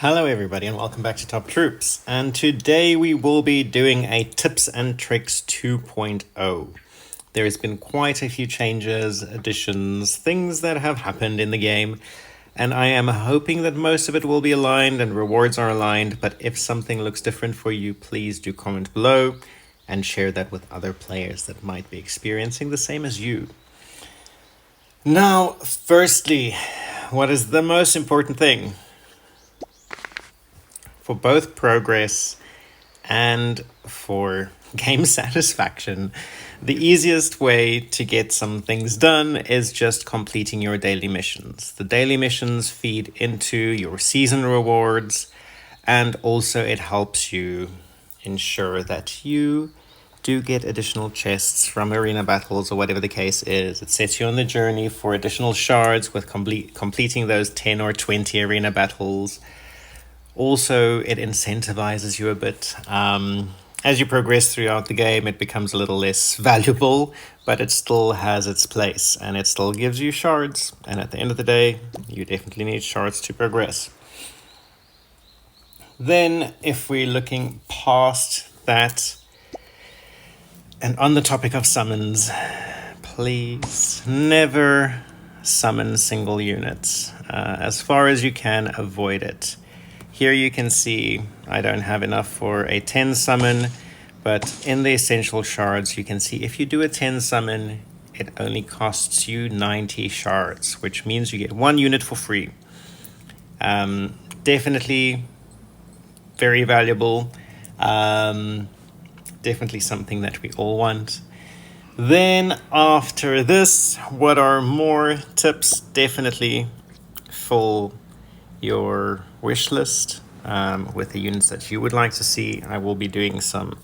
Hello everybody and welcome back to Top Troops, and today we will be doing a Tips and Tricks 2.0. There has been quite a few changes, additions, things that have happened in the game, and I am hoping that most of it will be aligned and rewards are aligned, but if something looks different for you, please do comment below and share that with other players that might be experiencing the same as you. Now, firstly, what is the most important thing? For both progress and for game satisfaction, the easiest way to get some things done is just completing your daily missions. The daily missions feed into your season rewards, and also it helps you ensure that you do get additional chests from arena battles or whatever the case is. It sets you on the journey for additional shards with completing those 10 or 20 arena battles. Also, it incentivizes you a bit. As you progress throughout the game, it becomes a little less valuable, but it still has its place, and it still gives you shards. And at the end of the day, you definitely need shards to progress. Then, if we're looking past that, and on the topic of summons, please never summon single units. As far as you can, avoid it. Here you can see I don't have enough for a 10 summon, but in the essential shards you can see if you do a 10 summon, it only costs you 90 shards, which means you get one unit for free. Definitely very valuable. Definitely something that we all want. Then after this, what are more tips? Definitely full your wish list with the units that you would like to see. I will be doing some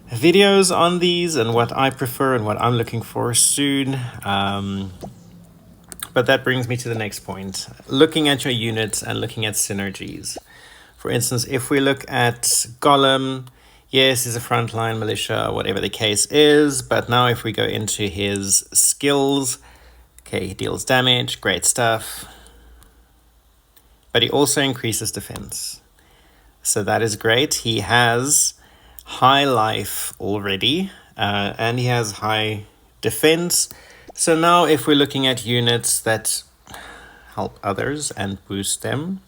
videos on these and what I prefer and what I'm looking for soon. But that brings me to the next point. Looking at your units and looking at synergies. For instance, if we look at Golem, yes, he's a frontline militia, whatever the case is. But now if we go into his skills, okay, he deals damage, great stuff. But he also increases defense. So that is great. He has high life already, and he has high defense. So now if we're looking at units that help others and boost them,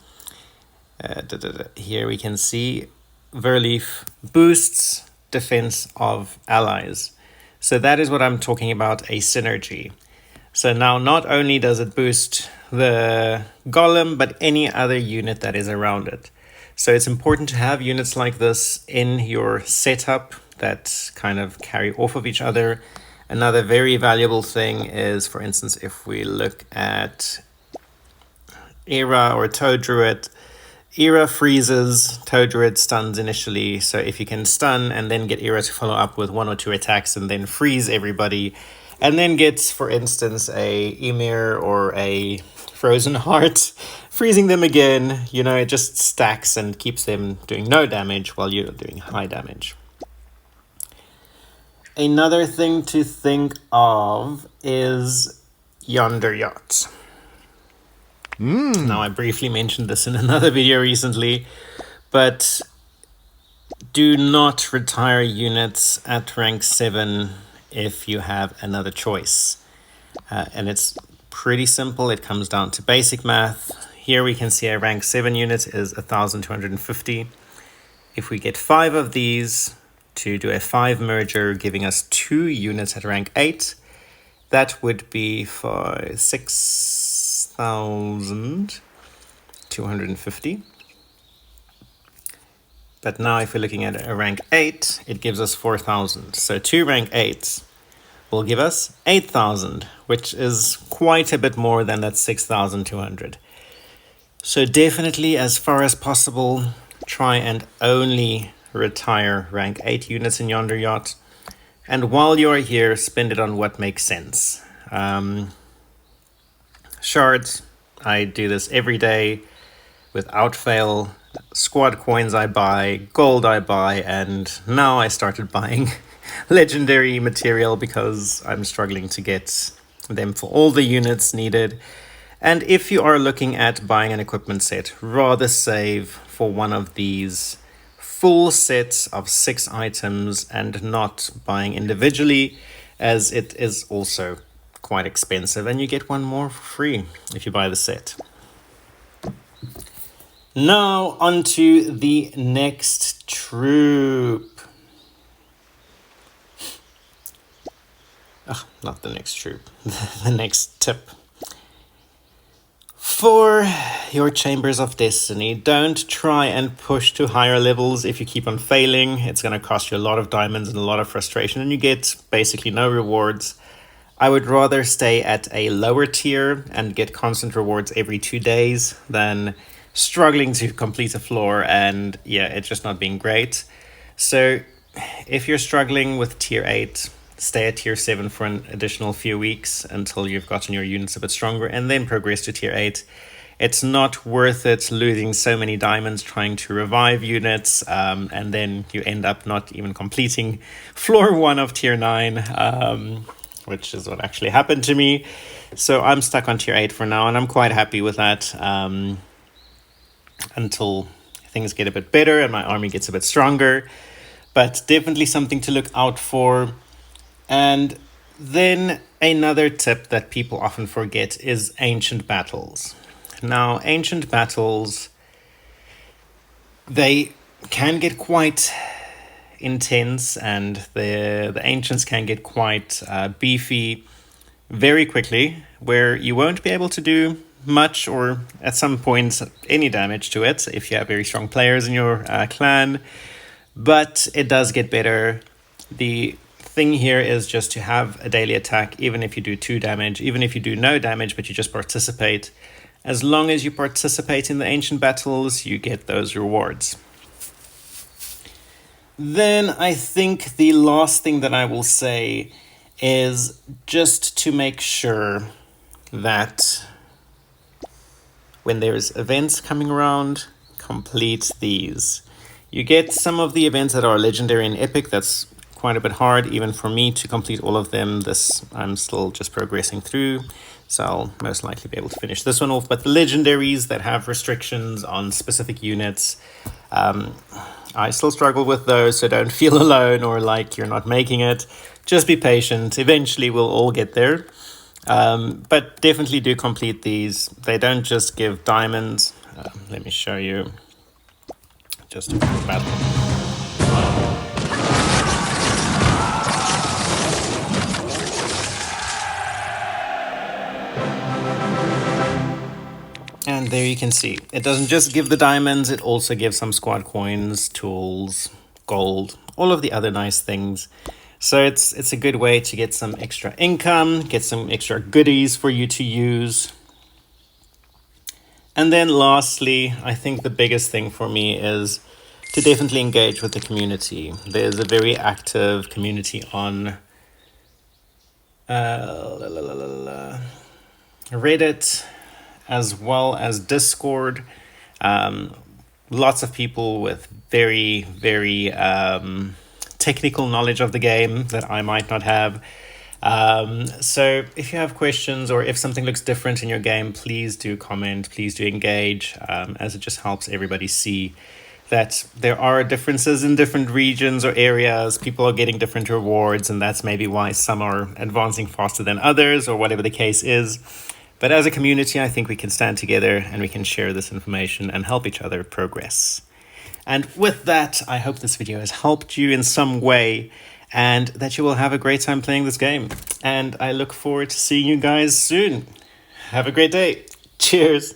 here we can see Verleaf boosts defense of allies. So that is what I'm talking about, a synergy. So now not only does it boost the Golem, but any other unit that is around it. So it's important to have units like this in your setup that kind of carry off of each other. Another very valuable thing is, for instance, if we look at Era or Toad Druid, Era freezes, Toad Druid stuns initially. So if you can stun and then get Era to follow up with 1 or 2 attacks and then freeze everybody, and then gets, for instance, a Emir or a Frozen Heart, freezing them again, it just stacks and keeps them doing no damage while you're doing high damage. Another thing to think of is Yonder Yacht. Now, I briefly mentioned this in another video recently, but do not retire units at rank 7 if you have another choice. And it's pretty simple. It comes down to basic math. Here we can see a rank 7 unit is 1,250. If we get 5 of these to do a 5 merger, giving us 2 units at rank 8, that would be for 6,250. But now if we're looking at a rank 8, it gives us 4,000. So 2 rank 8s will give us 8,000, which is quite a bit more than that 6,200. So definitely, as far as possible, try and only retire rank 8 units in Yonder Yacht. And while you're here, spend it on what makes sense. Shards, I do this every day without fail. Squad coins I buy, gold I buy, and now I started buying legendary material because I'm struggling to get them for all the units needed. And if you are looking at buying an equipment set, rather save for one of these full sets of 6 items and not buying individually, as it is also quite expensive and you get one more for free if you buy the set. Now onto the next troop. Not the next troop, the next tip. For your Chambers of Destiny, don't try and push to higher levels if you keep on failing. It's going to cost you a lot of diamonds and a lot of frustration, and you get basically no rewards. I would rather stay at a lower tier and get constant rewards every 2 days than struggling to complete a floor and it's just not being great. So if you're struggling with tier 8, stay at tier 7 for an additional few weeks until you've gotten your units a bit stronger and then progress to tier 8. It's not worth it losing so many diamonds trying to revive units, and then you end up not even completing floor 1 of tier 9, which is what actually happened to me. So I'm stuck on tier 8 for now, and I'm quite happy with that until things get a bit better and my army gets a bit stronger. But definitely something to look out for. And then another tip that people often forget is ancient battles. Now, ancient battles, they can get quite intense, and the ancients can get quite beefy very quickly, where you won't be able to do much or at some points any damage to it if you have very strong players in your clan. But it does get better. The thing here is just to have a daily attack, even if you do 2 damage, even if you do no damage but you just participate. As long as you participate in the ancient battles, you get those rewards. Then I think the last thing that I will say is just to make sure that when there's events coming around, complete these. You get some of the events that are legendary and epic. That's quite a bit hard even for me to complete all of them. This I'm still just progressing through, so I'll most likely be able to finish this one off. But the legendaries that have restrictions on specific units, I still struggle with those, so don't feel alone or like you're not making it. Just be patient. Eventually we'll all get there. But definitely do complete these. They don't just give diamonds. Let me show you just a quick battle. And there you can see, it doesn't just give the diamonds, it also gives some squad coins, tools, gold, all of the other nice things. So it's a good way to get some extra income, get some extra goodies for you to use. And then lastly, I think the biggest thing for me is to definitely engage with the community. There's a very active community on Reddit, as well as Discord. Lots of people with very, very technical knowledge of the game that I might not have. So if you have questions or if something looks different in your game, please do comment, please do engage, as it just helps everybody see that there are differences in different regions or areas. People are getting different rewards, and that's maybe why some are advancing faster than others or whatever the case is. But as a community, I think we can stand together and we can share this information and help each other progress. And with that, I hope this video has helped you in some way and that you will have a great time playing this game. And I look forward to seeing you guys soon. Have a great day. Cheers.